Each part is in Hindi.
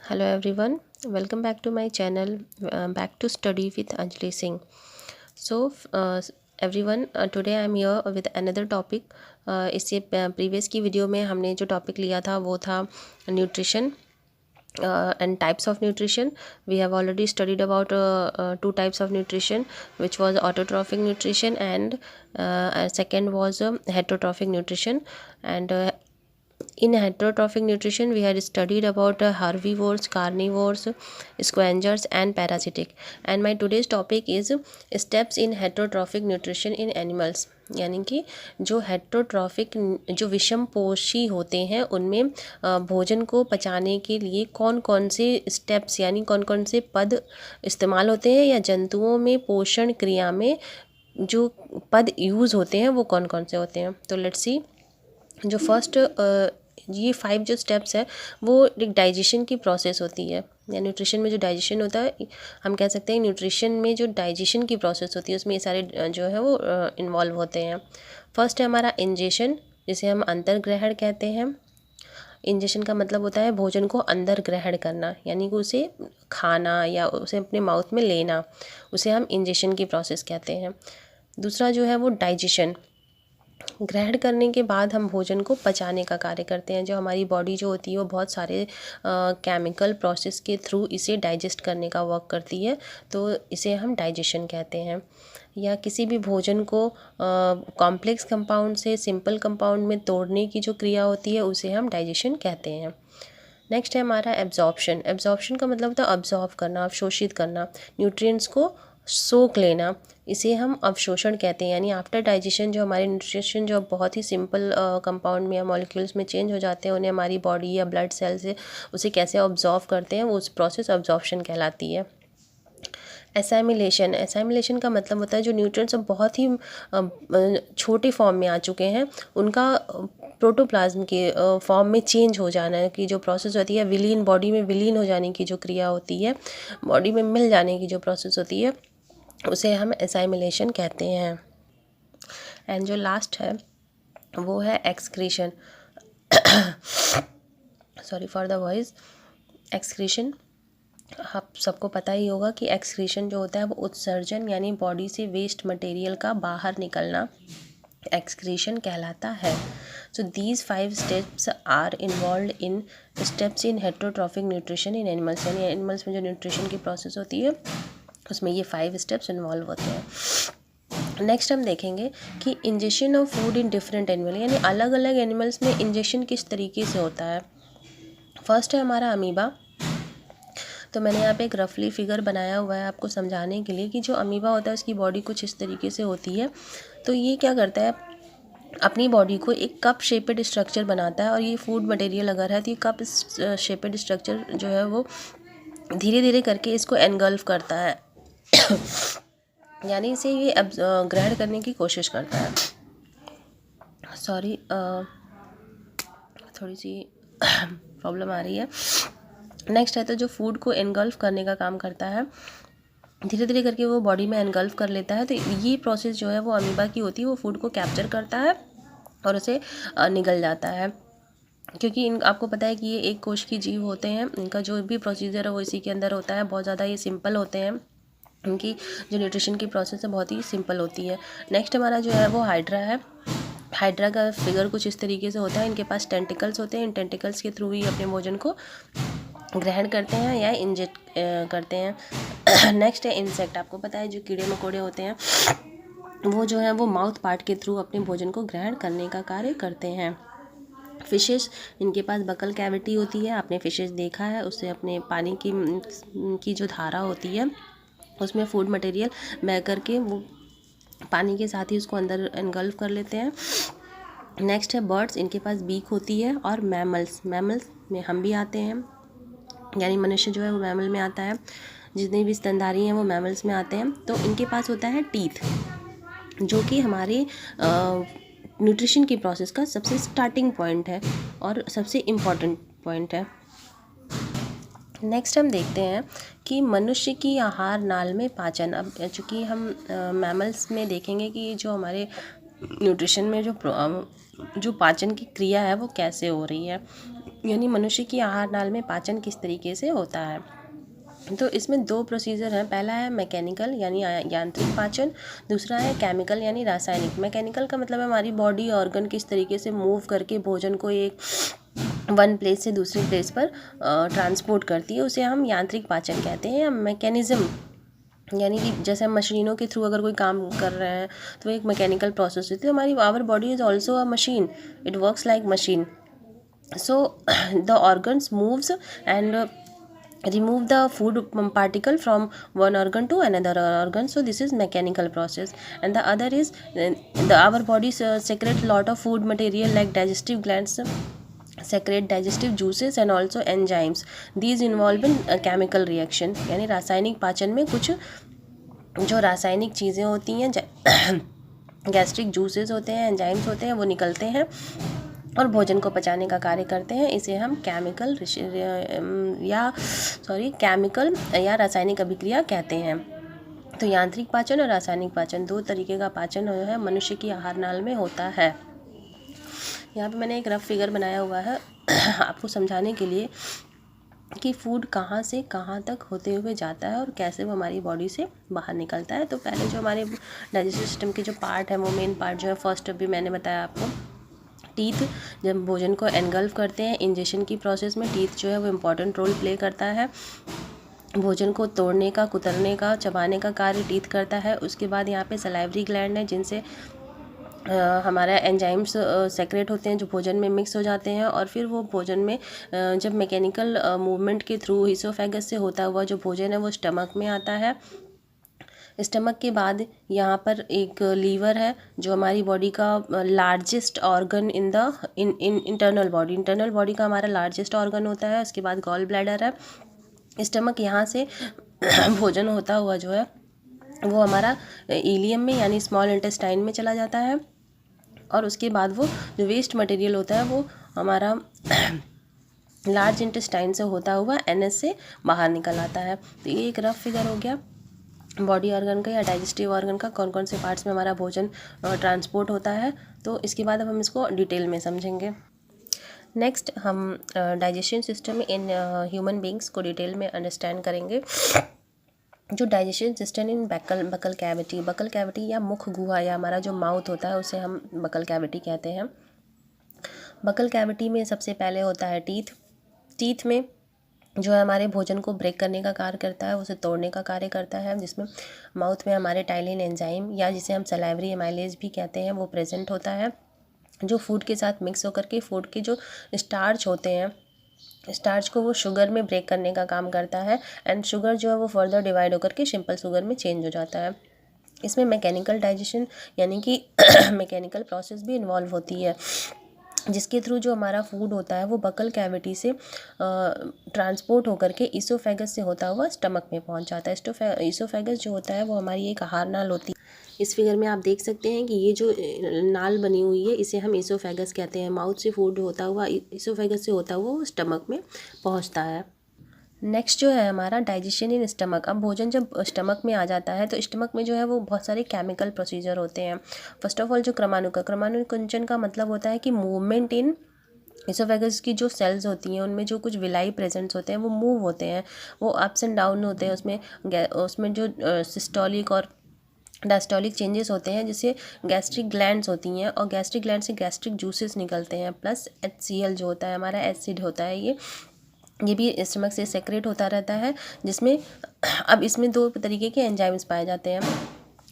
Hello everyone, welcome back to my channel, back to study with Anjali Singh. So everyone, today I am here with another topic. इससे प्रीवियस की वीडियो में हमने जो टॉपिक लिया था वो था nutrition and types of nutrition. We have already studied about two types of nutrition, which was autotrophic nutrition and second was heterotrophic nutrition. And in heterotrophic nutrition, we had studied about herbivores, carnivores, scavengers, and parasitic. And my today's topic is steps in heterotrophic nutrition in animals. यानी कि जो हेटरोट्रॉफिक जो विषम पोषी होते हैं उनमें भोजन को पचाने के लिए कौन कौन से स्टेप्स यानी कौन कौन से पद इस्तेमाल होते हैं या जंतुओं में पोषण क्रिया में जो पद यूज़ होते हैं वो कौन कौन से होते हैं. तो लेट्स सी. जो फर्स्ट ये 5 जो स्टेप्स है वो एक डाइजेशन की प्रोसेस होती है या न्यूट्रिशन में जो डाइजेशन होता है हम कह सकते हैं न्यूट्रिशन में जो डाइजेशन की प्रोसेस होती है उसमें ये सारे जो है वो इन्वॉल्व होते हैं. फर्स्ट है हमारा इंजेशन, जिसे हम अंतर्ग्रहण कहते हैं. इंजेशन का मतलब होता है भोजन को अंदर ग्रहण करना, यानी कि उसे खाना या उसे अपने माउथ में लेना, उसे हम इंजेशन की प्रोसेस कहते हैं. दूसरा जो है वो डाइजेशन. ग्रहण करने के बाद हम भोजन को पचाने का कार्य करते हैं. जो हमारी बॉडी जो होती है वो बहुत सारे केमिकल प्रोसेस के थ्रू इसे डाइजेस्ट करने का वर्क करती है, तो इसे हम डाइजेशन कहते हैं. या किसी भी भोजन को कॉम्प्लेक्स कंपाउंड से सिंपल कंपाउंड में तोड़ने की जो क्रिया होती है उसे हम डाइजेशन कहते हैं. नेक्स्ट है हमारा एब्जॉर्प्शन. एब्जॉर्प्शन का मतलब होता है अब्जॉर्व करना, अवशोषित करना, न्यूट्रिएंट्स को सोख लेना, इसे हम अवशोषण कहते हैं. यानी आफ्टर डाइजेशन जो हमारे न्यूट्रिशन जो बहुत ही सिंपल कंपाउंड में या मॉलिक्यूल्स में चेंज हो जाते हैं उन्हें हमारी बॉडी या ब्लड सेल से उसे कैसे ऑब्जॉर्व करते हैं वो उस प्रोसेस ऑब्जॉर्प्शन कहलाती है. एसाइमिलेशन. एसाइमिलेशन का मतलब होता है जो न्यूट्रिएंट्स अब बहुत ही छोटे फॉर्म में आ चुके हैं उनका प्रोटोप्लाज्म के फॉर्म में चेंज हो जाना की जो प्रोसेस होती है, विलीन बॉडी में विलीन हो जाने की जो क्रिया होती है, बॉडी में मिल जाने की जो प्रोसेस होती है उसे हम एसाइमिलेशन कहते हैं. एंड जो लास्ट है वो है excretion. Sorry for the voice. Excretion आप सबको पता ही होगा कि एक्सक्रीशन जो होता है वो उत्सर्जन यानी बॉडी से वेस्ट मटेरियल का बाहर निकलना एक्सक्रीशन कहलाता है. So these 5 steps are involve in steps in heterotrophic nutrition in animals. यानी एनिमल्स में जो न्यूट्रिशन की प्रोसेस होती है उसमें ये 5 स्टेप्स इन्वॉल्व होते हैं. नेक्स्ट हम देखेंगे कि injection of food in different animal, यानी अलग अलग एनिमल्स में इंजेक्शन किस तरीके से होता है. फर्स्ट है हमारा अमीबा. तो मैंने यहाँ पे एक रफली फिगर बनाया हुआ है आपको समझाने के लिए कि जो अमीबा होता है उसकी बॉडी कुछ इस तरीके से होती है. तो ये क्या करता है, अपनी बॉडी को एक कप शेपेड स्ट्रक्चर बनाता है और ये फूड मटेरियल अगर है तो ये कप शेपेड स्ट्रक्चर जो है वो धीरे धीरे करके इसको एनगल्फ करता है. यानी इसे ये ग्रहण करने की कोशिश करता है. सॉरी थोड़ी सी प्रॉब्लम आ रही है. नेक्स्ट है तो जो फूड को एनगल्फ करने का काम करता है, धीरे धीरे करके वो बॉडी में एनगल्फ कर लेता है. तो ये प्रोसेस जो है वो अमीबा की होती है, वो फूड को कैप्चर करता है और उसे निगल जाता है. क्योंकि इन आपको पता है कि ये एक कोश की जीव होते हैं, इनका जो भी प्रोसीजर है वो इसी के अंदर होता है. बहुत ज़्यादा ये सिंपल होते हैं, इनकी जो न्यूट्रिशन की प्रोसेस है बहुत ही सिंपल होती है. नेक्स्ट हमारा जो है वो हाइड्रा है. हाइड्रा का फिगर कुछ इस तरीके से होता है. इनके पास टेंटिकल्स होते हैं, इन टेंटिकल्स के थ्रू ही अपने भोजन को ग्रहण करते हैं या इंजेक्ट करते हैं. नेक्स्ट है इंसेक्ट. आपको पता है जो कीड़े मकोड़े होते हैं वो जो है वो माउथ पार्ट के थ्रू अपने भोजन को ग्रहण करने का कार्य करते हैं. फिशेस, इनके पास बकल कैविटी होती है. आपने फिशेस देखा है, उससे अपने पानी की जो धारा होती है उसमें फूड मटेरियल बह करके वो पानी के साथ ही उसको अंदर एनगल्फ कर लेते हैं. नेक्स्ट है बर्ड्स. इनके पास बीक होती है. और मैमल्स, मैमल्स में हम भी आते हैं, यानी मनुष्य जो है वो मैमल में आता है. जितने भी स्तनधारी हैं वो मैमल्स में आते हैं. तो इनके पास होता है टीथ, जो कि हमारे न्यूट्रिशन की प्रोसेस का सबसे स्टार्टिंग पॉइंट है और सबसे इम्पॉर्टेंट पॉइंट है. नेक्स्ट हम देखते हैं कि मनुष्य की आहार नाल में पाचन. अब चूँकि हम मैमल्स में देखेंगे कि जो हमारे न्यूट्रिशन में जो पाचन की क्रिया है वो कैसे हो रही है. यानी मनुष्य की आहार नाल में पाचन किस तरीके से होता है। तो इसमें दो प्रोसीजर हैं। पहला है मैकेनिकल यानी यांत्रिक पाचन, दूसरा है केमिकल यानी रासायनिक। मैकेनिकल का मतलब है हमारी बॉडी ऑर्गन किस तरीके से मूव करके भोजन को एक वन प्लेस से दूसरी प्लेस पर ट्रांसपोर्ट करती है, उसे हम यांत्रिक पाचन कहते हैं। या मैकेनिज्म यानी कि जैसे हम मशीनों के थ्रू अगर कोई काम कर रहे हैं तो एक मैकेनिकल प्रोसेस होती है। हमारी our body is also a machine, it works like machine. So the organs moves and remove the food particle from one organ to another organ, so this is mechanical process. And the other is our body secrete lot of food material like digestive glands secrete digestive juices and also enzymes. These involve in chemical reaction, यानी रासायनिक पाचन में कुछ जो रासायनिक चीज़ें होती हैं गैस्ट्रिक जूसेस होते हैं, एंजाइम्स होते हैं, वो निकलते हैं और भोजन को पचाने का कार्य करते हैं। इसे हम केमिकल या रासायनिक अभिक्रिया कहते हैं। तो यांत्रिक पाचन और रासायनिक पाचन दो तरीके का पाचन जो है मनुष्य की आहार नाल में होता है। यहाँ पे मैंने एक रफ फिगर बनाया हुआ है आपको समझाने के लिए कि फूड कहाँ से कहाँ तक होते हुए जाता है और कैसे वो हमारी बॉडी से बाहर निकलता है। तो पहले जो हमारे डाइजेस्टिव सिस्टम के जो पार्ट है, वो मेन पार्ट जो है, फर्स्ट अभी मैंने बताया आपको टीथ। जब भोजन को एनगल्फ करते हैं इंजेशन की प्रोसेस में, टीथ जो है वो इम्पॉर्टेंट रोल प्ले करता है। भोजन को तोड़ने का, कुतरने का, चबाने का कार्य टीथ करता है। उसके बाद यहाँ पे सलाइवरी ग्लैंड है जिनसे हमारा एंजाइम्स सेक्रेट होते हैं जो भोजन में मिक्स हो जाते हैं, और फिर वो भोजन में जब मैकेनिकल मूवमेंट के थ्रू ईसोफेगस से होता हुआ जो भोजन है वो स्टमक में आता है। स्टमक के बाद यहाँ पर एक लीवर है जो हमारी बॉडी का largest organ in internal body का हमारा लार्जेस्ट ऑर्गन होता है। उसके बाद गॉल ब्लैडर है। स्टमक यहाँ से भोजन होता हुआ जो है वो हमारा इलियम में यानी स्मॉल इंटेस्टाइन में चला जाता है, और उसके बाद वो जो वेस्ट मटेरियल होता है वो हमारा लार्ज इंटेस्टाइन से होता हुआ एनएस से बाहर निकल आता है। तो ये एक रफ फिगर हो गया बॉडी ऑर्गन का या डाइजेस्टिव ऑर्गन का, कौन कौन से पार्ट्स में हमारा भोजन ट्रांसपोर्ट होता है। तो इसके बाद अब हम इसको डिटेल में समझेंगे। नेक्स्ट हम digestion system in human beings को डिटेल में अंडरस्टैंड करेंगे। जो digestion system in buccal cavity या मुख गुहा या हमारा जो माउथ होता है उसे हम बकल कैविटी कहते हैं। बकल कैविटी में सबसे पहले होता है टीथ में जो है हमारे भोजन को ब्रेक करने का कार्य करता है, उसे तोड़ने का कार्य करता है, जिसमें माउथ में हमारे टाइलिन एंजाइम या जिसे हम सलाइवरी एमाइलेज भी कहते हैं वो प्रेजेंट होता है, जो फूड के साथ मिक्स होकर के फूड के जो स्टार्च होते हैं, स्टार्च को वो शुगर में ब्रेक करने का काम करता है, एंड शुगर जो है वो फर्दर डिवाइड होकर के सिंपल शुगर में चेंज हो जाता है। इसमें मैकेनिकल डाइजेशन यानी कि मैकेनिकल प्रोसेस भी इन्वॉल्व होती है, जिसके थ्रू जो हमारा फूड होता है वो बकल कैविटी से ट्रांसपोर्ट होकर के ईसोफेगस से होता हुआ स्टमक में पहुंच जाता है। ईसोफेगस जो होता है वो हमारी एक आहार नाल होती है। इस फिगर में आप देख सकते हैं कि ये जो नाल बनी हुई है इसे हम ईसोफेगस कहते हैं। माउथ से फूड होता हुआ ईसोफेगस से होता हुआ वो स्टमक में पहुँचता है। नेक्स्ट जो है हमारा डाइजेशन इन स्टमक। अब भोजन जब स्टमक में आ जाता है तो स्टमक में जो है वो बहुत सारे केमिकल प्रोसीजर होते हैं। फर्स्ट ऑफ ऑल जो क्रमानुकुंचन का मतलब होता है कि मूवमेंट इन इसोफेगस की जो सेल्स होती हैं उनमें जो कुछ विलाई प्रेजेंट्स होते हैं वो मूव होते हैं, वो अप्स एंड डाउन होते हैं। उसमें जो सिस्टोलिक और डायस्टोलिक चेंजेस होते हैं, जिससे गैस्ट्रिक ग्लैंड्स होती हैं और गैस्ट्रिक ग्लैंड से गैस्ट्रिक जूसेस निकलते हैं, प्लस HCl जो होता है हमारा एसिड होता है ये भी स्टमक से सेक्रेट होता रहता है। जिसमें अब इसमें दो तरीके के एंजाइम्स पाए जाते हैं।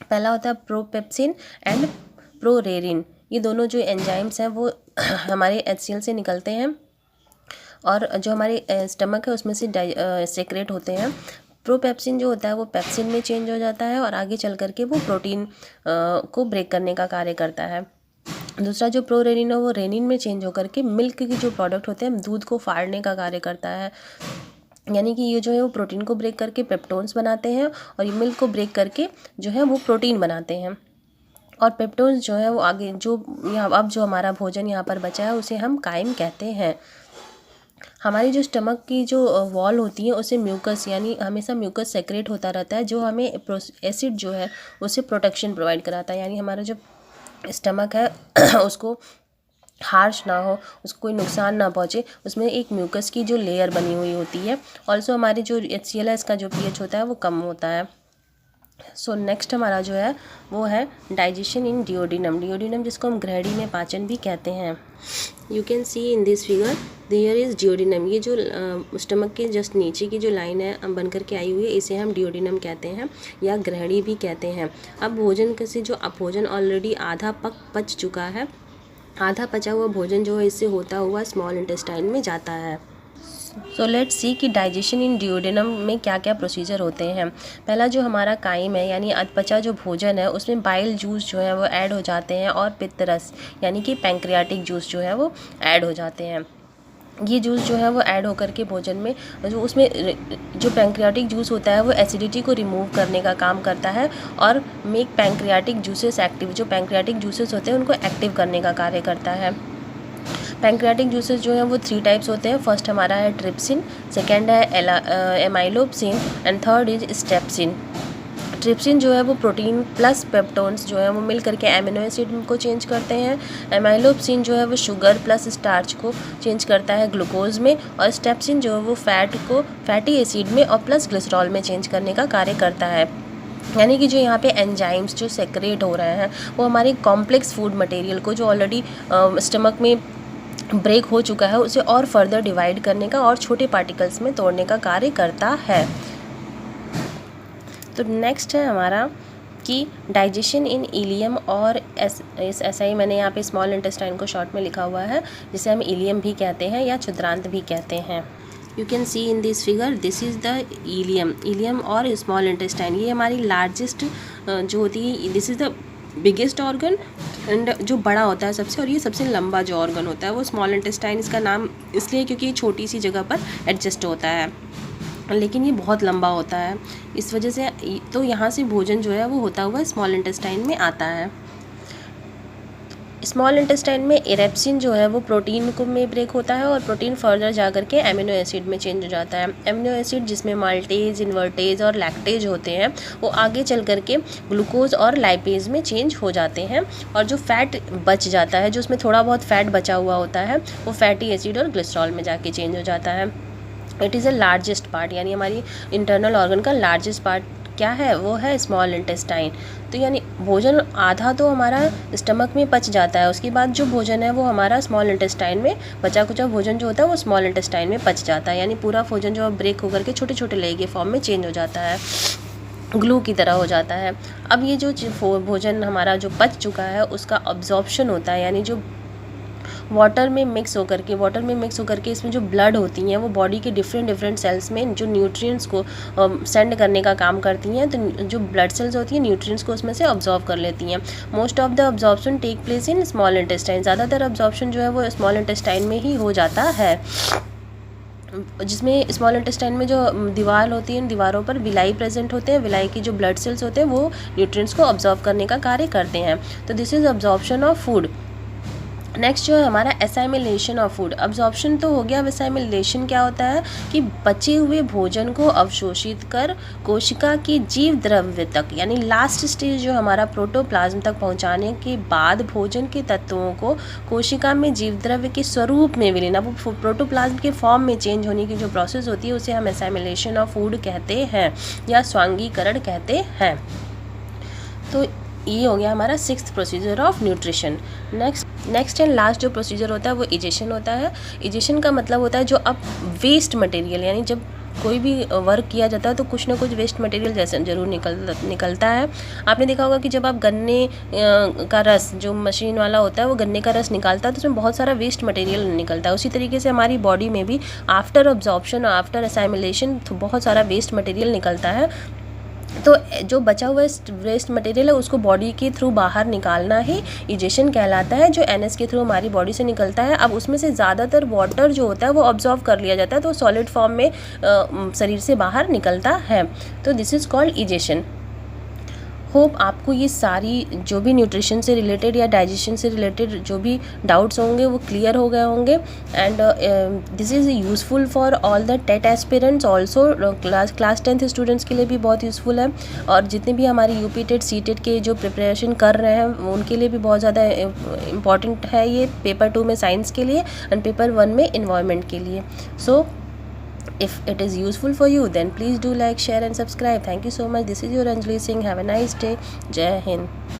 पहला होता है प्रोपेप्सिन एंड प्रोरेरिन। ये दोनों जो एंजाइम्स हैं वो हमारे HCl से निकलते हैं और जो हमारे स्टमक है उसमें से सेक्रेट होते हैं। प्रोपेप्सिन जो होता है वो पेप्सिन में चेंज हो जाता है और आगे चल करके वो प्रोटीन को ब्रेक करने का कार्य करता है। दूसरा जो प्रोरेनिन है वो रेनिन में चेंज होकर के मिल्क की जो प्रोडक्ट होते हैं दूध को फाड़ने का कार्य करता है, यानी कि ये जो है वो प्रोटीन को ब्रेक करके पेप्टोन्स बनाते हैं और ये मिल्क को ब्रेक करके जो है वो प्रोटीन बनाते हैं। और पेप्टोन्स जो है वो आगे जो यहाँ अब जो हमारा भोजन यहाँ पर बचा है उसे हम काइम कहते हैं। हमारी जो स्टमक की जो वॉल होती है उसे म्यूकस यानी हमेशा म्यूकस सेक्रेट होता रहता है, जो हमें एसिड जो है उसे प्रोटेक्शन प्रोवाइड कराता है। यानी हमारा जो स्टमक है उसको हार्श ना हो, उसको कोई नुकसान ना पहुँचे, उसमें एक म्यूकस की जो लेयर बनी हुई होती है। ऑल्सो हमारे जो HCl है इसका जो pH होता है वो कम होता है। सो नेक्स्ट हमारा जो है वो है डाइजेशन इन डिओडिनम। डिओडिनम जिसको हम ग्रहणी में पाचन भी कहते हैं। You can see in this figure there is duodenum. ये जो स्टमक के जस्ट नीचे की जो लाइन है बन करके आई हुई है, इसे हम डिओडिनम कहते हैं या ग्रहणी भी कहते हैं। अब भोजन से जो भोजन ऑलरेडी आधा पच चुका है, आधा पचा हुआ भोजन जो है इससे होता हुआ स्मॉल इंटेस्टाइन में जाता है। सो लेट्स सी कि डाइजेशन इन डिओडिनम में क्या क्या प्रोसीजर होते हैं। पहला जो हमारा काइम है यानी अधपचा जो भोजन है उसमें बाइल जूस जो है वो ऐड हो जाते हैं और पित्तरस यानी कि पैंक्रियाटिक जूस जो है वो ऐड हो जाते हैं। ये जूस जो है वो ऐड होकर के भोजन में जो उसमें जो पैंक्रियाटिक जूस होता है वो एसिडिटी को रिमूव करने का काम करता है और मेक पैंक्रियाटिक जूसेस एक्टिव। जो पैंक्रियाटिक जूसेस होते हैं उनको एक्टिव करने का कार्य करता है। पैंक्रियाटिक जूसेस जो हैं वो 3 टाइप्स होते हैं। फर्स्ट हमारा है ट्रिप्सिन, सेकेंड है एमाइलोप्सिन एंड थर्ड इज स्टेप्सिन। ट्रिप्सिन जो है वो प्रोटीन प्लस पेप्टोन्स जो है वो मिल करके एमिनो एसिड को चेंज करते हैं। एमाइलोप्सिन जो है वो शुगर प्लस स्टार्च को चेंज करता है ग्लूकोज में, और स्टेप्सिन जो है वो फैट को फैटी एसिड में और प्लस ग्लिसरॉल में चेंज करने का कार्य करता है। यानी कि जो यहाँ पे एंजाइम्स जो सेक्रेट हो रहे हैं वो हमारे कॉम्प्लेक्स फूड मटेरियल को जो ऑलरेडी स्टमक में ब्रेक हो चुका है उसे और फर्दर डिवाइड करने का और छोटे पार्टिकल्स में तोड़ने का कार्य करता है। तो नेक्स्ट है हमारा कि डाइजेशन इन इलियम और ऐसा ही मैंने यहाँ पे स्मॉल इंटेस्टाइन को शॉर्ट में लिखा हुआ है, जिसे हम इलियम भी कहते हैं या क्षुद्रांत भी कहते हैं। You can see in this figure this is the ilium और स्मॉल इंटेस्टाइन। ये हमारी लार्जेस्ट जो होती है, this is the biggest organ and जो बड़ा होता है सबसे, और ये सबसे लंबा जो ऑर्गन होता है वो स्मॉल इंटेस्टाइन। इसका नाम इसलिए क्योंकि ये छोटी सी जगह पर एडजस्ट होता है, लेकिन ये बहुत लंबा होता है, इस वजह से तो यहाँ से भोजन जो है वो होता हुआ स्मॉल इंटेस्टाइन में आता है। स्मॉल इंटेस्टाइन में इरेप्सिन जो है वो प्रोटीन को में ब्रेक होता है और प्रोटीन फर्दर जा करके एमिनो एसिड में चेंज हो जाता है। एमिनो एसिड जिसमें माल्टेज, इन्वर्टेज और लैक्टेज होते हैं वो आगे चल करके ग्लूकोज और लाइपेज में चेंज हो जाते हैं, और जो फैट बच जाता है, जो उसमें थोड़ा बहुत फैट बचा हुआ होता है, वो फैटी एसिड और ग्लिसरॉल में जाके चेंज हो जाता है। It is a largest part, यानी हमारी इंटरनल ऑर्गन का लार्जेस्ट पार्ट क्या है, वो है स्मॉल इंटेस्टाइन। तो यानी भोजन आधा तो हमारा स्टमक में पच जाता है, उसके बाद जो भोजन है वो हमारा स्मॉल इंटेस्टाइन में, बचा कुचा भोजन जो होता है वो स्मॉल इंटेस्टाइन में पच जाता है, यानी पूरा भोजन जो ब्रेक होकर के छोटे छोटे लेयर के फॉर्म में चेंज हो जाता है, ग्लू की तरह हो जाता है। अब ये जो भोजन हमारा जो पच चुका है उसका अब्जॉर्प्शन होता है, यानी जो वाटर में मिक्स होकर के इसमें जो ब्लड होती हैं वो बॉडी के डिफरेंट सेल्स में जो न्यूट्रिएंट्स को सेंड करने का काम करती हैं। तो जो ब्लड सेल्स होती हैं न्यूट्रिएंट्स को उसमें से ऑब्जॉर्व कर लेती हैं। Most of the absorption take place in small intestine. ज़्यादातर ऑब्जॉर्प्शन जो है वो स्मॉल इंटेस्टाइन में ही हो जाता है, जिसमें स्मॉल इंटेस्टाइन में जो दीवार होती है, इन दीवारों पर विलाई प्रेजेंट होते हैं। विलाई की जो ब्लड सेल्स होते हैं वो न्यूट्रिएंट्स को ऑब्जॉर्व करने का कार्य करते हैं। तो this is absorption of food. Next जो है हमारा एसाइमिलेशन ऑफ फूड। अब्जॉर्प्शन तो हो गया, अब एसाइमिलेशन क्या होता है कि बचे हुए भोजन को अवशोषित कर कोशिका की जीव द्रव्य तक, यानी लास्ट स्टेज जो हमारा प्रोटोप्लाज्म तक पहुंचाने के बाद भोजन के तत्वों को कोशिका में जीव द्रव्य के स्वरूप में विलीन, अब प्रोटोप्लाज्म के फॉर्म में चेंज होने की जो प्रोसेस होती है उसे हम एसाइमिलेशन ऑफ फूड कहते हैं या स्वांगीकरण कहते हैं। तो ये हो गया हमारा 6th procedure of nutrition. Next and last जो प्रोसीजर होता है वो इजेशन होता है। इजेशन का मतलब होता है जो अब वेस्ट मटेरियल, यानी जब कोई भी वर्क किया जाता है तो कुछ ना कुछ वेस्ट मटेरियल जैसे जरूर निकलता है। आपने देखा होगा कि जब आप गन्ने का रस, जो मशीन वाला होता है वो गन्ने का रस निकालता है तो उसमें बहुत सारा वेस्ट मटेरियल निकलता है। उसी तरीके से हमारी बॉडी में भी आफ्टर अब्जॉर्प्शन, आफ्टर एसाइमिलेशन बहुत सारा वेस्ट मटेरियल निकलता है। तो जो बचा हुआ वेस्ट मटेरियल है उसको बॉडी के थ्रू बाहर निकालना ही इजेशन कहलाता है, जो एनएस के थ्रू हमारी बॉडी से निकलता है। अब उसमें से ज़्यादातर वाटर जो होता है वो ऑब्जॉर्व कर लिया जाता है, तो सॉलिड फॉर्म में शरीर से बाहर निकलता है। तो this is called egestion. Hope आपको ये सारी जो भी न्यूट्रिशन से रिलेटेड या डाइजेशन से रिलेटेड जो भी डाउट्स होंगे वो क्लियर हो गए होंगे। And this is useful for all the TET aspirants also, class 10th students के लिए भी बहुत यूज़फुल है, और जितने भी हमारे यूपी टेट सी टेट के जो प्रिपरेशन कर रहे हैं उनके लिए भी बहुत ज़्यादा इम्पॉर्टेंट है ये, पेपर 2 में साइंस के लिए एंड पेपर 1 में इन्वायरमेंट के लिए। सो if it is useful for you, then please do like, share and subscribe. Thank you so much. This is your Anjali Singh. Have a nice day. Jai Hind.